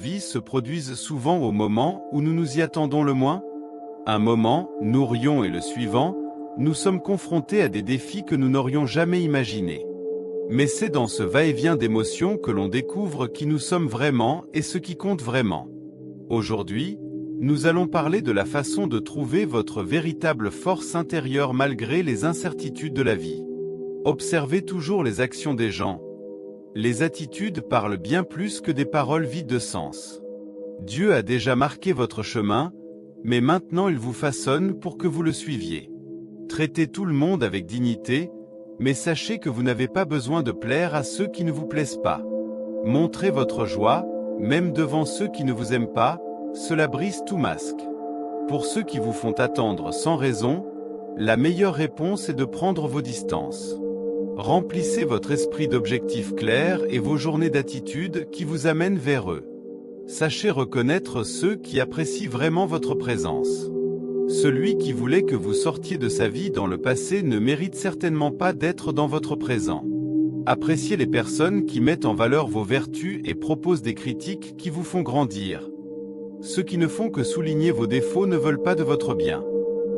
Vie se produisent souvent au moment où nous nous y attendons le moins. Un moment, nous rions et le suivant, nous sommes confrontés à des défis que nous n'aurions jamais imaginés. Mais c'est dans ce va-et-vient d'émotions que l'on découvre qui nous sommes vraiment et ce qui compte vraiment. Aujourd'hui, nous allons parler de la façon de trouver votre véritable force intérieure malgré les incertitudes de la vie. Observez toujours les actions des gens. Les attitudes parlent bien plus que des paroles vides de sens. Dieu a déjà marqué votre chemin, mais maintenant il vous façonne pour que vous le suiviez. Traitez tout le monde avec dignité, mais sachez que vous n'avez pas besoin de plaire à ceux qui ne vous plaisent pas. Montrez votre joie, même devant ceux qui ne vous aiment pas, cela brise tout masque. Pour ceux qui vous font attendre sans raison, la meilleure réponse est de prendre vos distances. Remplissez votre esprit d'objectifs clairs et vos journées d'attitude qui vous amènent vers eux. Sachez reconnaître ceux qui apprécient vraiment votre présence. Celui qui voulait que vous sortiez de sa vie dans le passé ne mérite certainement pas d'être dans votre présent. Appréciez les personnes qui mettent en valeur vos vertus et proposent des critiques qui vous font grandir. Ceux qui ne font que souligner vos défauts ne veulent pas de votre bien.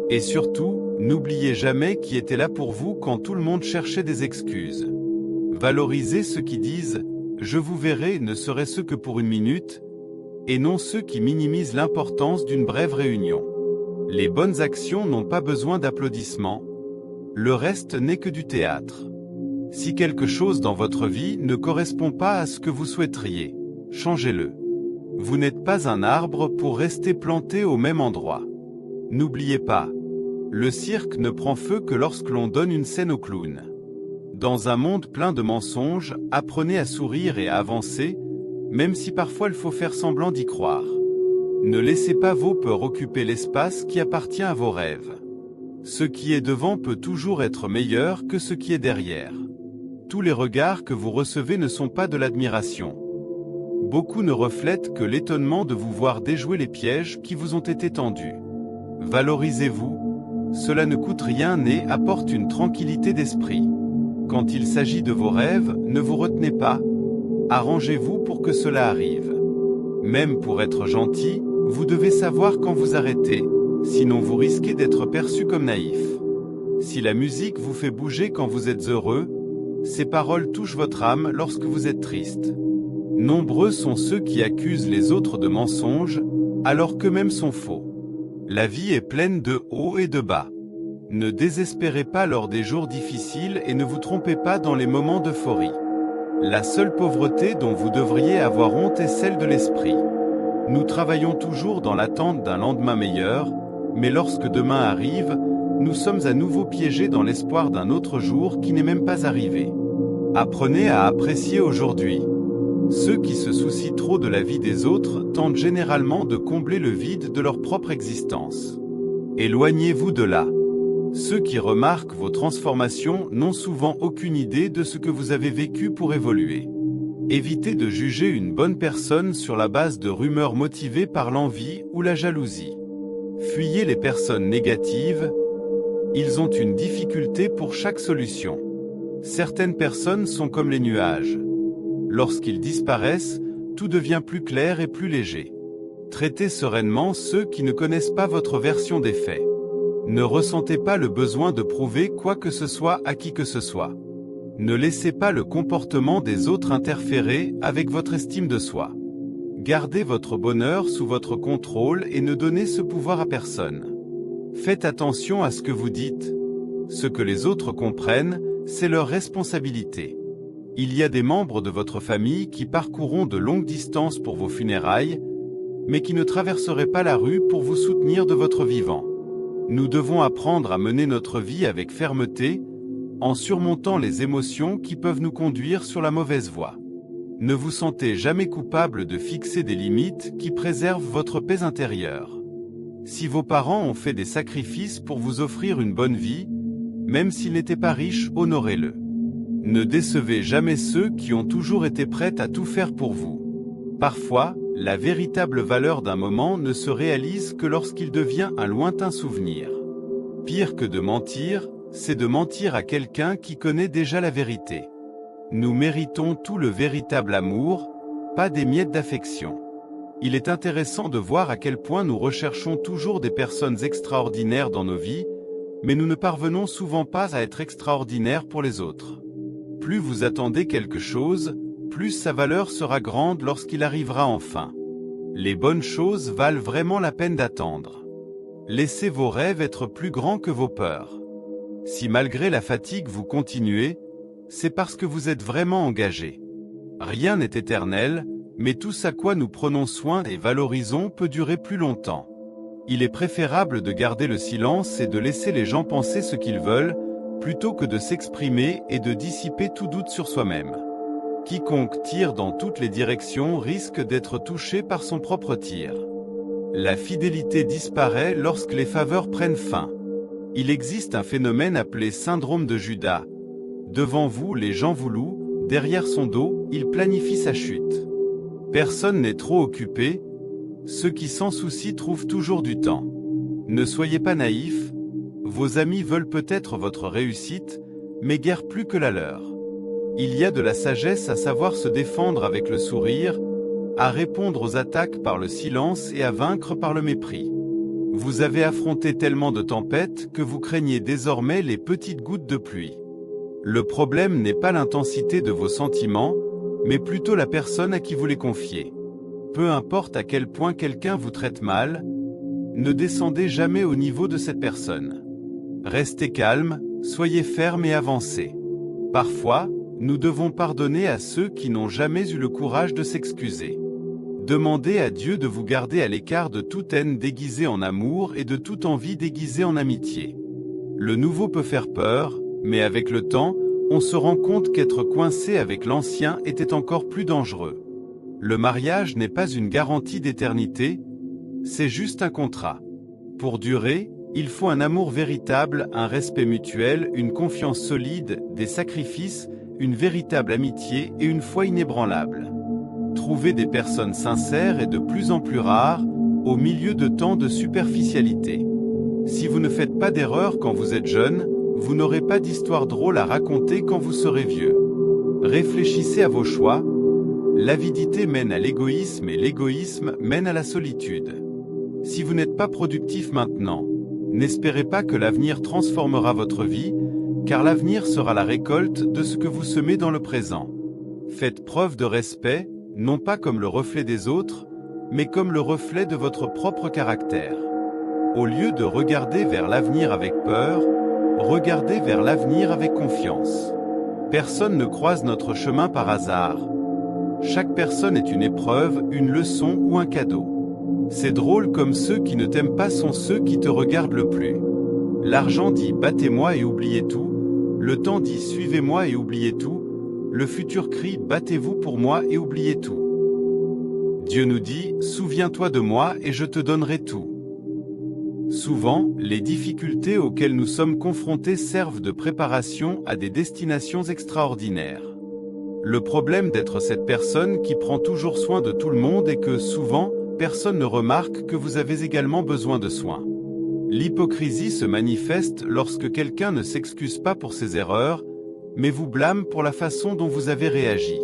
Et surtout, n'oubliez jamais qui était là pour vous quand tout le monde cherchait des excuses. Valorisez ceux qui disent « je vous verrai » ne serait-ce que pour une minute, et non ceux qui minimisent l'importance d'une brève réunion. Les bonnes actions n'ont pas besoin d'applaudissements. Le reste n'est que du théâtre. Si quelque chose dans votre vie ne correspond pas à ce que vous souhaiteriez, changez-le. Vous n'êtes pas un arbre pour rester planté au même endroit. N'oubliez pas, le cirque ne prend feu que lorsque l'on donne une scène au clown. Dans un monde plein de mensonges, apprenez à sourire et à avancer, même si parfois il faut faire semblant d'y croire. Ne laissez pas vos peurs occuper l'espace qui appartient à vos rêves. Ce qui est devant peut toujours être meilleur que ce qui est derrière. Tous les regards que vous recevez ne sont pas de l'admiration. Beaucoup ne reflètent que l'étonnement de vous voir déjouer les pièges qui vous ont été tendus. Valorisez-vous, cela ne coûte rien et apporte une tranquillité d'esprit. Quand il s'agit de vos rêves, ne vous retenez pas, arrangez-vous pour que cela arrive. Même pour être gentil, vous devez savoir quand vous arrêtez, sinon vous risquez d'être perçu comme naïf. Si la musique vous fait bouger quand vous êtes heureux, ces paroles touchent votre âme lorsque vous êtes triste. Nombreux sont ceux qui accusent les autres de mensonges, alors qu'eux-mêmes sont faux. La vie est pleine de hauts et de bas. Ne désespérez pas lors des jours difficiles et ne vous trompez pas dans les moments d'euphorie. La seule pauvreté dont vous devriez avoir honte est celle de l'esprit. Nous travaillons toujours dans l'attente d'un lendemain meilleur, mais lorsque demain arrive, nous sommes à nouveau piégés dans l'espoir d'un autre jour qui n'est même pas arrivé. Apprenez à apprécier aujourd'hui. Ceux qui se soucient trop de la vie des autres tentent généralement de combler le vide de leur propre existence. Éloignez-vous de là. Ceux qui remarquent vos transformations n'ont souvent aucune idée de ce que vous avez vécu pour évoluer. Évitez de juger une bonne personne sur la base de rumeurs motivées par l'envie ou la jalousie. Fuyez les personnes négatives. Ils ont une difficulté pour chaque solution. Certaines personnes sont comme les nuages. Lorsqu'ils disparaissent, tout devient plus clair et plus léger. Traitez sereinement ceux qui ne connaissent pas votre version des faits. Ne ressentez pas le besoin de prouver quoi que ce soit à qui que ce soit. Ne laissez pas le comportement des autres interférer avec votre estime de soi. Gardez votre bonheur sous votre contrôle et ne donnez ce pouvoir à personne. Faites attention à ce que vous dites. Ce que les autres comprennent, c'est leur responsabilité. Il y a des membres de votre famille qui parcourront de longues distances pour vos funérailles, mais qui ne traverseraient pas la rue pour vous soutenir de votre vivant. Nous devons apprendre à mener notre vie avec fermeté, en surmontant les émotions qui peuvent nous conduire sur la mauvaise voie. Ne vous sentez jamais coupable de fixer des limites qui préservent votre paix intérieure. Si vos parents ont fait des sacrifices pour vous offrir une bonne vie, même s'ils n'étaient pas riches, honorez-le. Ne décevez jamais ceux qui ont toujours été prêts à tout faire pour vous. Parfois, la véritable valeur d'un moment ne se réalise que lorsqu'il devient un lointain souvenir. Pire que de mentir, c'est de mentir à quelqu'un qui connaît déjà la vérité. Nous méritons tout le véritable amour, pas des miettes d'affection. Il est intéressant de voir à quel point nous recherchons toujours des personnes extraordinaires dans nos vies, mais nous ne parvenons souvent pas à être extraordinaires pour les autres. Plus vous attendez quelque chose, plus sa valeur sera grande lorsqu'il arrivera enfin. Les bonnes choses valent vraiment la peine d'attendre. Laissez vos rêves être plus grands que vos peurs. Si malgré la fatigue vous continuez, c'est parce que vous êtes vraiment engagé. Rien n'est éternel, mais tout ce à quoi nous prenons soin et valorisons peut durer plus longtemps. Il est préférable de garder le silence et de laisser les gens penser ce qu'ils veulent, plutôt que de s'exprimer et de dissiper tout doute sur soi-même. Quiconque tire dans toutes les directions risque d'être touché par son propre tir. La fidélité disparaît lorsque les faveurs prennent fin. Il existe un phénomène appelé syndrome de Judas. Devant vous, les gens vous louent, derrière son dos, il planifie sa chute. Personne n'est trop occupé, ceux qui s'en soucient trouvent toujours du temps. Ne soyez pas naïfs, vos amis veulent peut-être votre réussite, mais guère plus que la leur. Il y a de la sagesse à savoir se défendre avec le sourire, à répondre aux attaques par le silence et à vaincre par le mépris. Vous avez affronté tellement de tempêtes que vous craignez désormais les petites gouttes de pluie. Le problème n'est pas l'intensité de vos sentiments, mais plutôt la personne à qui vous les confiez. Peu importe à quel point quelqu'un vous traite mal, ne descendez jamais au niveau de cette personne. Restez calme, soyez ferme et avancez. Parfois, nous devons pardonner à ceux qui n'ont jamais eu le courage de s'excuser. Demandez à Dieu de vous garder à l'écart de toute haine déguisée en amour et de toute envie déguisée en amitié. Le nouveau peut faire peur, mais avec le temps, on se rend compte qu'être coincé avec l'ancien était encore plus dangereux. Le mariage n'est pas une garantie d'éternité, c'est juste un contrat. Pour durer, il faut un amour véritable, un respect mutuel, une confiance solide, des sacrifices, une véritable amitié et une foi inébranlable. Trouver des personnes sincères est de plus en plus rare, au milieu de tant de superficialité. Si vous ne faites pas d'erreur quand vous êtes jeune, vous n'aurez pas d'histoire drôle à raconter quand vous serez vieux. Réfléchissez à vos choix. L'avidité mène à l'égoïsme et l'égoïsme mène à la solitude. Si vous n'êtes pas productif maintenant, n'espérez pas que l'avenir transformera votre vie, car l'avenir sera la récolte de ce que vous semez dans le présent. Faites preuve de respect, non pas comme le reflet des autres, mais comme le reflet de votre propre caractère. Au lieu de regarder vers l'avenir avec peur, regardez vers l'avenir avec confiance. Personne ne croise notre chemin par hasard. Chaque personne est une épreuve, une leçon ou un cadeau. C'est drôle comme ceux qui ne t'aiment pas sont ceux qui te regardent le plus. L'argent dit « battez-moi et oubliez tout », le temps dit « suivez-moi et oubliez tout », le futur crie « battez-vous pour moi et oubliez tout ». Dieu nous dit « souviens-toi de moi et je te donnerai tout ». Souvent, les difficultés auxquelles nous sommes confrontés servent de préparation à des destinations extraordinaires. Le problème d'être cette personne qui prend toujours soin de tout le monde est que, souvent, personne ne remarque que vous avez également besoin de soins. L'hypocrisie se manifeste lorsque quelqu'un ne s'excuse pas pour ses erreurs, mais vous blâme pour la façon dont vous avez réagi.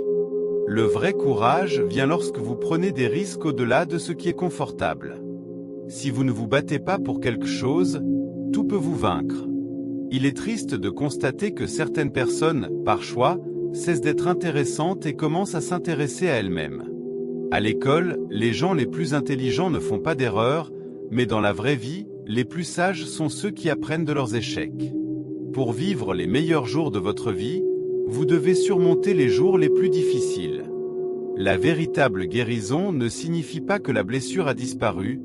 Le vrai courage vient lorsque vous prenez des risques au-delà de ce qui est confortable. Si vous ne vous battez pas pour quelque chose, tout peut vous vaincre. Il est triste de constater que certaines personnes, par choix, cessent d'être intéressantes et commencent à s'intéresser à elles-mêmes. À l'école, les gens les plus intelligents ne font pas d'erreurs, mais dans la vraie vie, les plus sages sont ceux qui apprennent de leurs échecs. Pour vivre les meilleurs jours de votre vie, vous devez surmonter les jours les plus difficiles. La véritable guérison ne signifie pas que la blessure a disparu,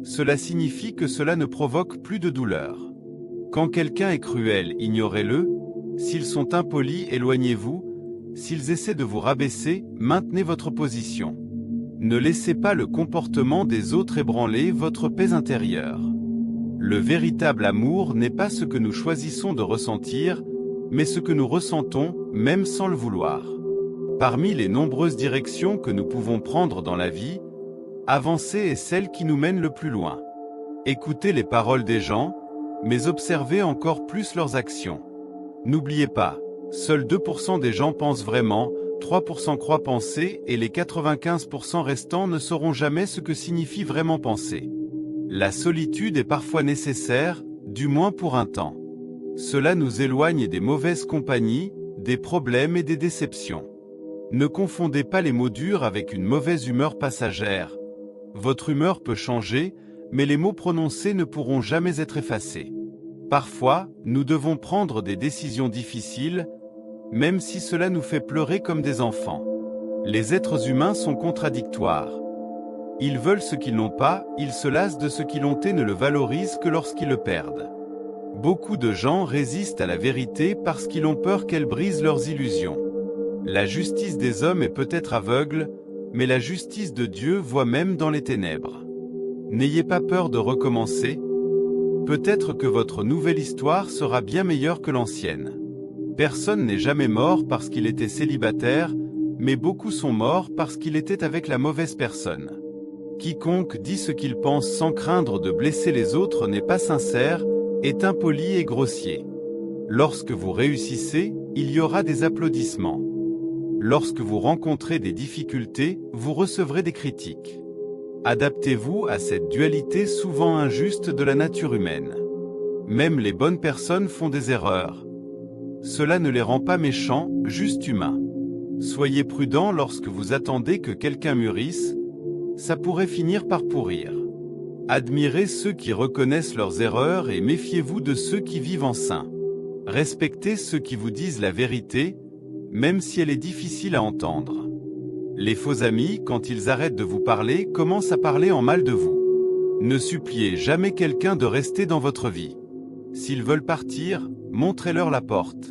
cela signifie que cela ne provoque plus de douleur. Quand quelqu'un est cruel, ignorez-le. S'ils sont impolis, éloignez-vous. S'ils essaient de vous rabaisser, maintenez votre position. Ne laissez pas le comportement des autres ébranler votre paix intérieure. Le véritable amour n'est pas ce que nous choisissons de ressentir, mais ce que nous ressentons, même sans le vouloir. Parmi les nombreuses directions que nous pouvons prendre dans la vie, avancer est celle qui nous mène le plus loin. Écoutez les paroles des gens, mais observez encore plus leurs actions. N'oubliez pas, seuls 2% des gens pensent vraiment, 3% croient penser et les 95% restants ne sauront jamais ce que signifie vraiment penser. La solitude est parfois nécessaire, du moins pour un temps. Cela nous éloigne des mauvaises compagnies, des problèmes et des déceptions. Ne confondez pas les mots durs avec une mauvaise humeur passagère. Votre humeur peut changer, mais les mots prononcés ne pourront jamais être effacés. Parfois, nous devons prendre des décisions difficiles, même si cela nous fait pleurer comme des enfants. Les êtres humains sont contradictoires. Ils veulent ce qu'ils n'ont pas, ils se lassent de ce qu'ils ont et ne le valorisent que lorsqu'ils le perdent. Beaucoup de gens résistent à la vérité parce qu'ils ont peur qu'elle brise leurs illusions. La justice des hommes est peut-être aveugle, mais la justice de Dieu voit même dans les ténèbres. N'ayez pas peur de recommencer. Peut-être que votre nouvelle histoire sera bien meilleure que l'ancienne. Personne n'est jamais mort parce qu'il était célibataire, mais beaucoup sont morts parce qu'il était avec la mauvaise personne. Quiconque dit ce qu'il pense sans craindre de blesser les autres n'est pas sincère, est impoli et grossier. Lorsque vous réussissez, il y aura des applaudissements. Lorsque vous rencontrez des difficultés, vous recevrez des critiques. Adaptez-vous à cette dualité souvent injuste de la nature humaine. Même les bonnes personnes font des erreurs. Cela ne les rend pas méchants, juste humains. Soyez prudents lorsque vous attendez que quelqu'un mûrisse, ça pourrait finir par pourrir. Admirez ceux qui reconnaissent leurs erreurs et méfiez-vous de ceux qui vivent en saints. Respectez ceux qui vous disent la vérité, même si elle est difficile à entendre. Les faux amis, quand ils arrêtent de vous parler, commencent à parler en mal de vous. Ne suppliez jamais quelqu'un de rester dans votre vie. S'ils veulent partir, montrez-leur la porte.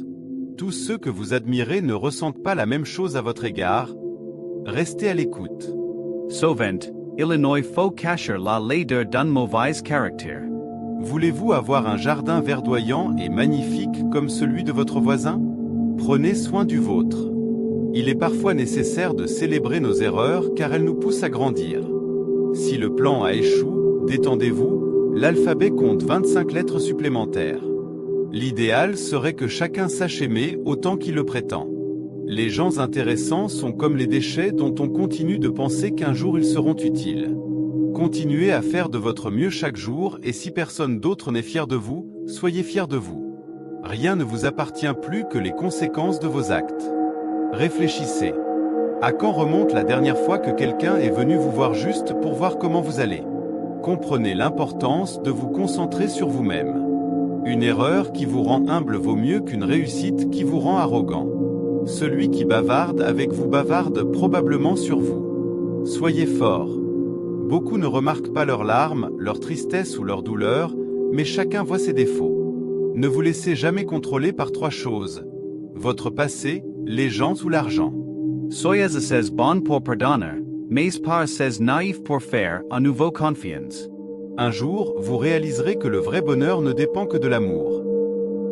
Tous ceux que vous admirez ne ressentent pas la même chose à votre égard. Restez à l'écoute. Sovent, Illinois faut cacher la laideur d'un mauvais caractère. Voulez-vous avoir un jardin verdoyant et magnifique comme celui de votre voisin? Prenez soin du vôtre. Il est parfois nécessaire de célébrer nos erreurs car elles nous poussent à grandir. Si le plan a échoué, détendez-vous, l'alphabet compte 25 lettres supplémentaires. L'idéal serait que chacun sache aimer autant qu'il le prétend. Les gens intéressants sont comme les déchets dont on continue de penser qu'un jour ils seront utiles. Continuez à faire de votre mieux chaque jour et si personne d'autre n'est fier de vous, soyez fiers de vous. Rien ne vous appartient plus que les conséquences de vos actes. Réfléchissez. À quand remonte la dernière fois que quelqu'un est venu vous voir juste pour voir comment vous allez? Comprenez l'importance de vous concentrer sur vous-même. Une erreur qui vous rend humble vaut mieux qu'une réussite qui vous rend arrogant. Celui qui bavarde avec vous bavarde probablement sur vous. Soyez fort. Beaucoup ne remarquent pas leurs larmes, leur tristesse ou leur douleur, mais chacun voit ses défauts. Ne vous laissez jamais contrôler par trois choses: votre passé, les gens ou l'argent. Soyez assez bon pour pardonner, mais pas assez naïf pour faire à nouveau confiance. Un jour, vous réaliserez que le vrai bonheur ne dépend que de l'amour.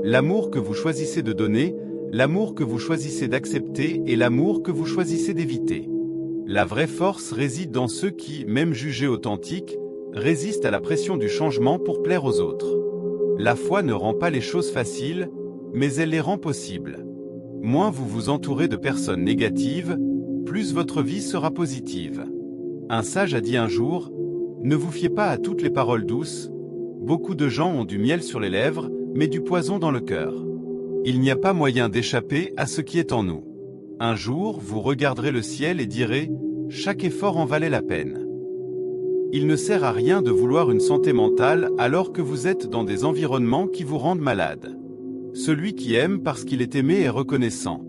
L'amour que vous choisissez de donner, l'amour que vous choisissez d'accepter et l'amour que vous choisissez d'éviter. La vraie force réside dans ceux qui, même jugés authentiques, résistent à la pression du changement pour plaire aux autres. La foi ne rend pas les choses faciles, mais elle les rend possibles. Moins vous vous entourez de personnes négatives, plus votre vie sera positive. Un sage a dit un jour: ne vous fiez pas à toutes les paroles douces. Beaucoup de gens ont du miel sur les lèvres, mais du poison dans le cœur. Il n'y a pas moyen d'échapper à ce qui est en nous. Un jour, vous regarderez le ciel et direz: chaque effort en valait la peine. Il ne sert à rien de vouloir une santé mentale alors que vous êtes dans des environnements qui vous rendent malade. Celui qui aime parce qu'il est aimé est reconnaissant.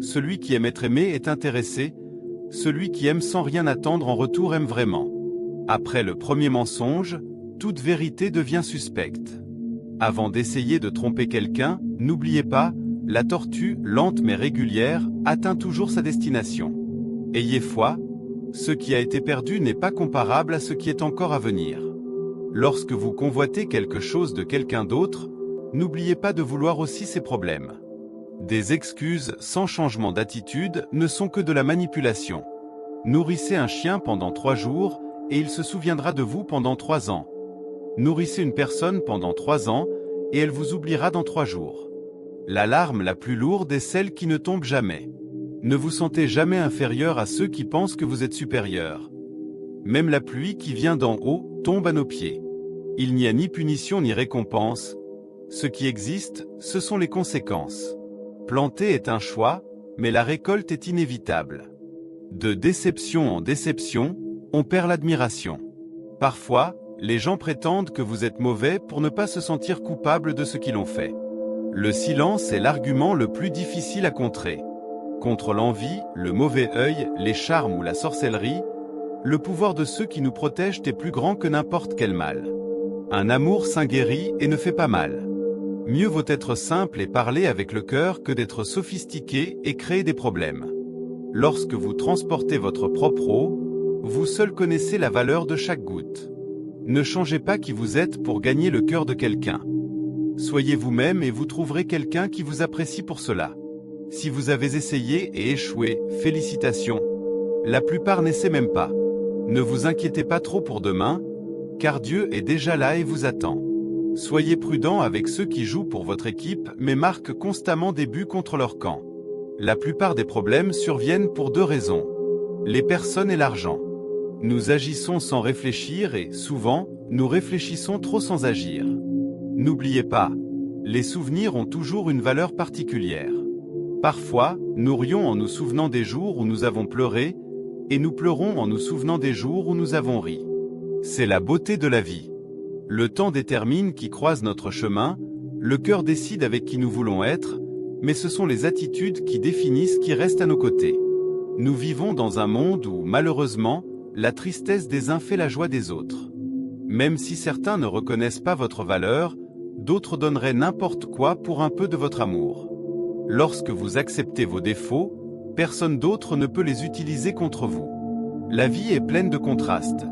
Celui qui aime être aimé est intéressé. Celui qui aime sans rien attendre en retour aime vraiment. Après le premier mensonge, toute vérité devient suspecte. Avant d'essayer de tromper quelqu'un, n'oubliez pas, la tortue, lente mais régulière, atteint toujours sa destination. Ayez foi, ce qui a été perdu n'est pas comparable à ce qui est encore à venir. Lorsque vous convoitez quelque chose de quelqu'un d'autre, n'oubliez pas de vouloir aussi ses problèmes. Des excuses sans changement d'attitude ne sont que de la manipulation. Nourrissez un chien pendant 3 jours, et il se souviendra de vous pendant 3 ans. Nourrissez une personne pendant 3 ans, et elle vous oubliera dans 3 jours. La larme la plus lourde est celle qui ne tombe jamais. Ne vous sentez jamais inférieur à ceux qui pensent que vous êtes supérieur. Même la pluie qui vient d'en haut tombe à nos pieds. Il n'y a ni punition ni récompense. Ce qui existe, ce sont les conséquences. Planter est un choix, mais la récolte est inévitable. De déception en déception, on perd l'admiration. Parfois, les gens prétendent que vous êtes mauvais pour ne pas se sentir coupable de ce qu'ils ont fait. Le silence est l'argument le plus difficile à contrer. Contre l'envie, le mauvais œil, les charmes ou la sorcellerie, le pouvoir de ceux qui nous protègent est plus grand que n'importe quel mal. Un amour sain guérit et ne fait pas mal. Mieux vaut être simple et parler avec le cœur que d'être sophistiqué et créer des problèmes. Lorsque vous transportez votre propre eau, vous seul connaissez la valeur de chaque goutte. Ne changez pas qui vous êtes pour gagner le cœur de quelqu'un. Soyez vous-même et vous trouverez quelqu'un qui vous apprécie pour cela. Si vous avez essayé et échoué, félicitations. La plupart n'essaient même pas. Ne vous inquiétez pas trop pour demain, car Dieu est déjà là et vous attend. Soyez prudent avec ceux qui jouent pour votre équipe mais marquent constamment des buts contre leur camp. La plupart des problèmes surviennent pour deux raisons. Les personnes et l'argent. Nous agissons sans réfléchir et, souvent, nous réfléchissons trop sans agir. N'oubliez pas, les souvenirs ont toujours une valeur particulière. Parfois, nous rions en nous souvenant des jours où nous avons pleuré, et nous pleurons en nous souvenant des jours où nous avons ri. C'est la beauté de la vie. Le temps détermine qui croise notre chemin, le cœur décide avec qui nous voulons être, mais ce sont les attitudes qui définissent qui reste à nos côtés. Nous vivons dans un monde où, malheureusement, la tristesse des uns fait la joie des autres. Même si certains ne reconnaissent pas votre valeur, d'autres donneraient n'importe quoi pour un peu de votre amour. Lorsque vous acceptez vos défauts, personne d'autre ne peut les utiliser contre vous. La vie est pleine de contrastes.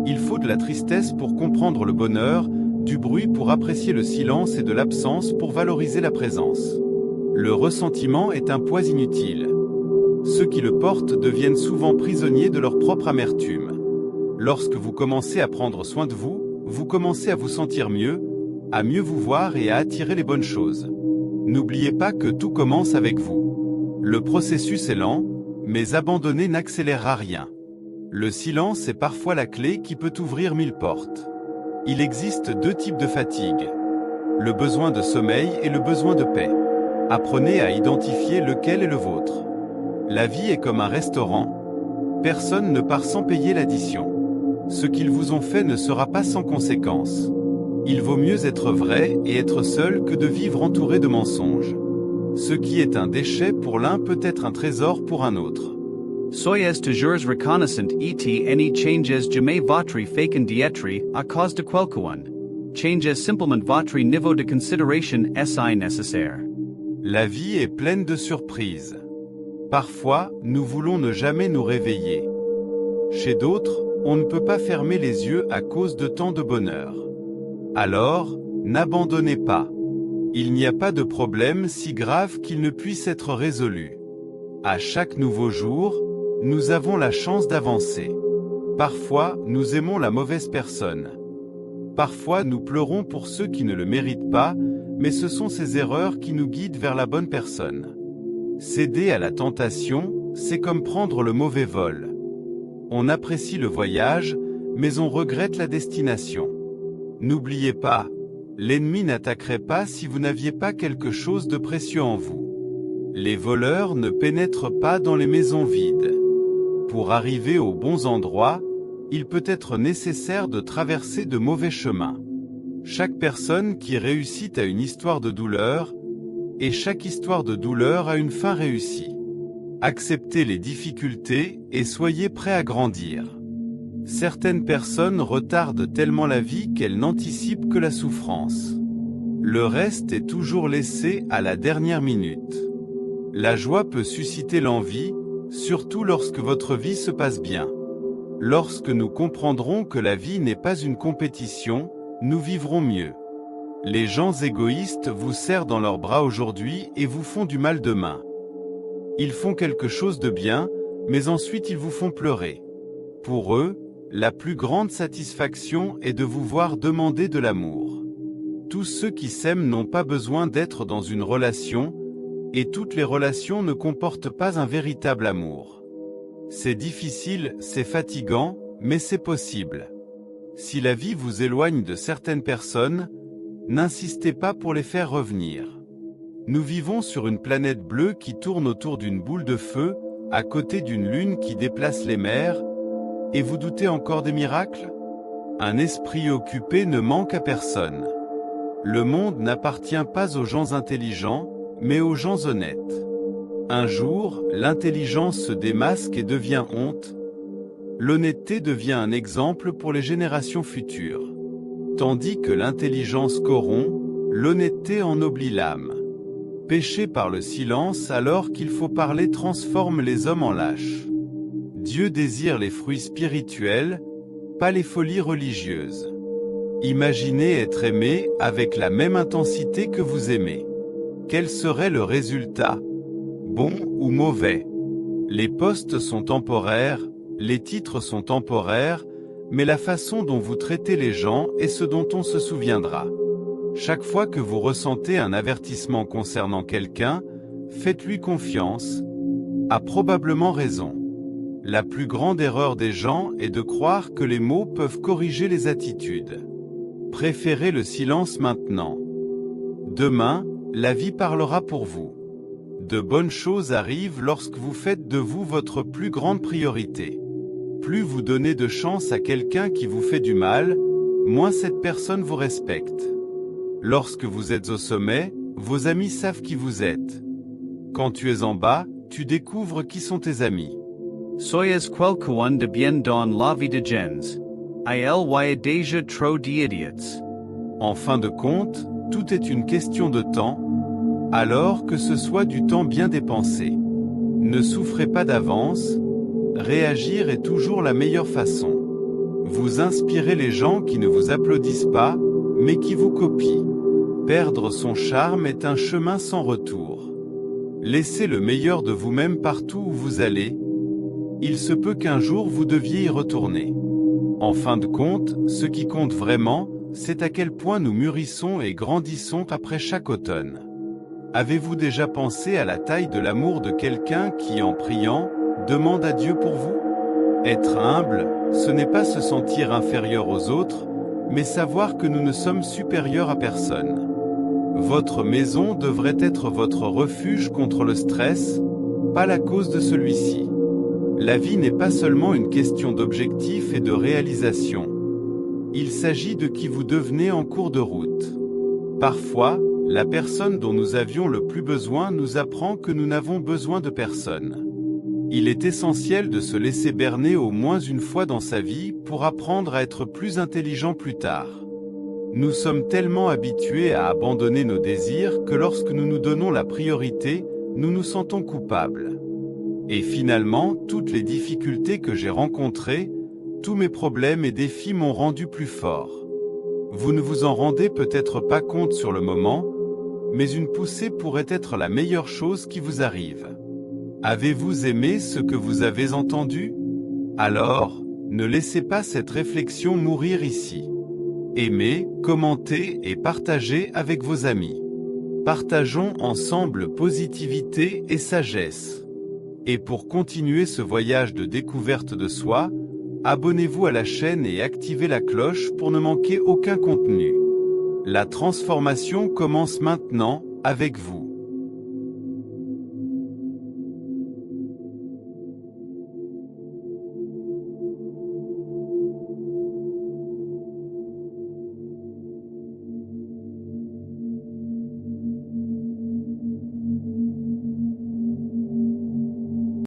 Il faut de la tristesse pour comprendre le bonheur, du bruit pour apprécier le silence et de l'absence pour valoriser la présence. Le ressentiment est un poids inutile. Ceux qui le portent deviennent souvent prisonniers de leur propre amertume. Lorsque vous commencez à prendre soin de vous, vous commencez à vous sentir mieux, à mieux vous voir et à attirer les bonnes choses. N'oubliez pas que tout commence avec vous. Le processus est lent, mais abandonner n'accélérera rien. Le silence est parfois la clé qui peut ouvrir 1000 portes. Il existe deux types de fatigue. Le besoin de sommeil et le besoin de paix. Apprenez à identifier lequel est le vôtre. La vie est comme un restaurant. Personne ne part sans payer l'addition. Ce qu'ils vous ont fait ne sera pas sans conséquence. Il vaut mieux être vrai et être seul que de vivre entouré de mensonges. Ce qui est un déchet pour l'un peut être un trésor pour un autre. Soyez toujours reconnaissant et any changes jamais votre faken dietri à cause de quelqu'un. Changes simplement votre niveau de considération si nécessaire. La vie est pleine de surprises. Parfois, nous voulons ne jamais nous réveiller. Chez d'autres, on ne peut pas fermer les yeux à cause de tant de bonheur. Alors, n'abandonnez pas. Il n'y a pas de problème si grave qu'il ne puisse être résolu. À chaque nouveau jour, nous avons la chance d'avancer. Parfois, nous aimons la mauvaise personne. Parfois, nous pleurons pour ceux qui ne le méritent pas, mais ce sont ces erreurs qui nous guident vers la bonne personne. Céder à la tentation, c'est comme prendre le mauvais vol. On apprécie le voyage, mais on regrette la destination. N'oubliez pas, l'ennemi n'attaquerait pas si vous n'aviez pas quelque chose de précieux en vous. Les voleurs ne pénètrent pas dans les maisons vides. Pour arriver aux bons endroits, il peut être nécessaire de traverser de mauvais chemins. Chaque personne qui réussit a une histoire de douleur, et chaque histoire de douleur a une fin réussie. Acceptez les difficultés et soyez prêts à grandir. Certaines personnes retardent tellement la vie qu'elles n'anticipent que la souffrance. Le reste est toujours laissé à la dernière minute. La joie peut susciter l'envie, surtout lorsque votre vie se passe bien. Lorsque nous comprendrons que la vie n'est pas une compétition, nous vivrons mieux. Les gens égoïstes vous serrent dans leurs bras aujourd'hui et vous font du mal demain. Ils font quelque chose de bien, mais ensuite ils vous font pleurer. Pour eux, la plus grande satisfaction est de vous voir demander de l'amour. Tous ceux qui s'aiment n'ont pas besoin d'être dans une relation, Et toutes les relations ne comportent pas un véritable amour. C'est difficile, c'est fatigant, mais c'est possible. Si la vie vous éloigne de certaines personnes, n'insistez pas pour les faire revenir. Nous vivons sur une planète bleue qui tourne autour d'une boule de feu, à côté d'une lune qui déplace les mers, et vous doutez encore des miracles? Un esprit occupé ne manque à personne. Le monde n'appartient pas aux gens intelligents, mais aux gens honnêtes. Un jour, l'intelligence se démasque et devient honte. L'honnêteté devient un exemple pour les générations futures. Tandis que l'intelligence corrompt, l'honnêteté ennoblit l'âme. Pécher par le silence alors qu'il faut parler transforme les hommes en lâches. Dieu désire les fruits spirituels, pas les folies religieuses. Imaginez être aimé avec la même intensité que vous aimez. Quel serait le résultat? Bon ou mauvais? Les postes sont temporaires, les titres sont temporaires, mais la façon dont vous traitez les gens est ce dont on se souviendra. Chaque fois que vous ressentez un avertissement concernant quelqu'un, faites-lui confiance. A probablement raison. La plus grande erreur des gens est de croire que les mots peuvent corriger les attitudes. Préférez le silence maintenant. Demain, la vie parlera pour vous. De bonnes choses arrivent lorsque vous faites de vous votre plus grande priorité. Plus vous donnez de chance à quelqu'un qui vous fait du mal, moins cette personne vous respecte. Lorsque vous êtes au sommet, vos amis savent qui vous êtes. Quand tu es en bas, tu découvres qui sont tes amis. Soyez quelqu'un de bien dans la vie de gens. Il y a déjà trop d'idiots. En fin de compte, tout est une question de temps, alors que ce soit du temps bien dépensé. Ne souffrez pas d'avance, réagir est toujours la meilleure façon. Vous inspirez les gens qui ne vous applaudissent pas, mais qui vous copient. Perdre son charme est un chemin sans retour. Laissez le meilleur de vous-même partout où vous allez. Il se peut qu'un jour vous deviez y retourner. En fin de compte, ce qui compte vraiment, c'est à quel point nous mûrissons et grandissons après chaque automne. Avez-vous déjà pensé à la taille de l'amour de quelqu'un qui, en priant, demande à Dieu pour vous? Être humble, ce n'est pas se sentir inférieur aux autres, mais savoir que nous ne sommes supérieurs à personne. Votre maison devrait être votre refuge contre le stress, pas la cause de celui-ci. La vie n'est pas seulement une question d'objectif et de réalisation. Il s'agit de qui vous devenez en cours de route. Parfois, la personne dont nous avions le plus besoin nous apprend que nous n'avons besoin de personne. Il est essentiel de se laisser berner au moins une fois dans sa vie pour apprendre à être plus intelligent plus tard. Nous sommes tellement habitués à abandonner nos désirs que lorsque nous nous donnons la priorité, nous nous sentons coupables. Et finalement, toutes les difficultés que j'ai rencontrées, tous mes problèmes et défis m'ont rendu plus fort. Vous ne vous en rendez peut-être pas compte sur le moment, mais une poussée pourrait être la meilleure chose qui vous arrive. Avez-vous aimé ce que vous avez entendu? Alors, ne laissez pas cette réflexion mourir ici. Aimez, commentez et partagez avec vos amis. Partageons ensemble positivité et sagesse. Et pour continuer ce voyage de découverte de soi, abonnez-vous à la chaîne et activez la cloche pour ne manquer aucun contenu. La transformation commence maintenant, avec vous.